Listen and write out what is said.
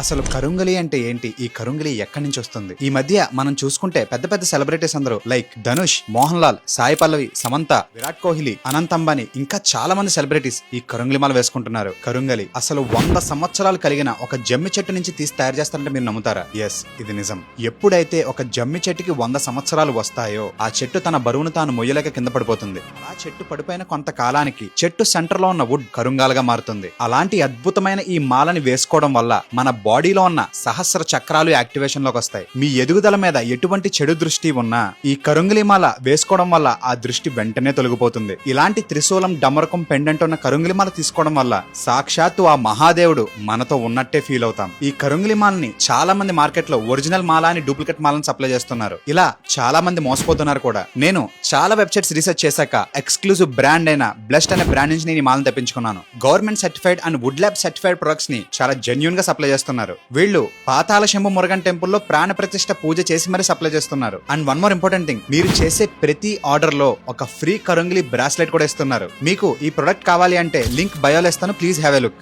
అసలు కరుంగలి అంటే ఏంటి? ఈ కరుంగలి ఎక్కడి నుంచి వస్తుంది? ఈ మధ్య మనం చూసుకుంటే పెద్ద పెద్ద సెలబ్రిటీస్ అందరూ లైక్ ధనుష్, మోహన్ లాల్, సాయి పల్లవి, సమంత, విరాట్ కోహ్లీ, అనంత్ అంబానీ ఇంకా చాలా మంది సెలబ్రిటీస్ ఈ కరుంగలి మాల వేసుకుంటున్నారు. కరుంగలి అసలు 100 సంవత్సరాలు కలిగిన ఒక జమ్మి చెట్టు నుంచి తీసి తయారు చేస్తారంటే మీరు నమ్ముతారా? ఎస్, ఇది నిజం. ఎప్పుడైతే ఒక జమ్మి చెట్టుకి 100 సంవత్సరాలు వస్తాయో ఆ చెట్టు తన బరువును తాను మొయ్యలేక కింద పడిపోతుంది. అలా చెట్టు పడిపోయిన కొంతకాలానికి చెట్టు సెంటర్ లో ఉన్న వుడ్ కరుంగాలుగా మారుతుంది. అలాంటి అద్భుతమైన ఈ మాలని వేసుకోవడం వల్ల మన బాడీలో ఉన్న సహస్ర చక్రాలు యాక్టివేషన్ లోకి వస్తాయి. మీ ఎదుగుదల మీద ఎటువంటి చెడు దృష్టి ఉన్నా ఈ కరుంగలి మాల వేసుకోవడం వల్ల ఆ దృష్టి వెంటనే తొలగిపోతుంది. ఇలాంటి త్రిశూలం, డమరకం, పెండెంట్ ఉన్న కరుంగలి మాల తీసుకోవడం వల్ల సాక్షాత్తు ఆ మహాదేవుడు మనతో ఉన్నట్టే ఫీల్ అవుతాం. ఈ కరుంగలి మాలని చాలా మంది మార్కెట్ లో ఒరిజినల్ మాల అని డూప్లికేట్ మాలను సప్లై చేస్తున్నారు. ఇలా చాలా మంది మోసపోతున్నారు కూడా. నేను చాలా వెబ్సైట్స్ రీసెర్చ్ చేశాక ఎక్స్క్లూజివ్ బ్రాండ్ అయిన బ్లెస్డ్ అనే బ్రాండ్ నుంచి నేను ఈ మాలను తెప్పించుకున్నాను. Government certified and wood lab certified products ని చాలా జెన్యూన్ గా సప్లై చేస్తున్నారు. వీళ్ళు పాతాళ శంభు మురుగన్ టెంపుల్లో ప్రాణ ప్రతిష్ఠ పూజ చేసి మరీ సప్లై చేస్తున్నారు. And one more important thing, మీరు చేసే ప్రతి ఆర్డర్ లో ఒక ఫ్రీ కరుంగలి బ్రాస్లెట్ కూడా ఇస్తున్నారు. మీకు ఈ ప్రొడక్ట్ కావాలి అంటే లింక్ బయోలో ఇస్తాను, ప్లీజ్ హ్యావ్ ఎ లుక్.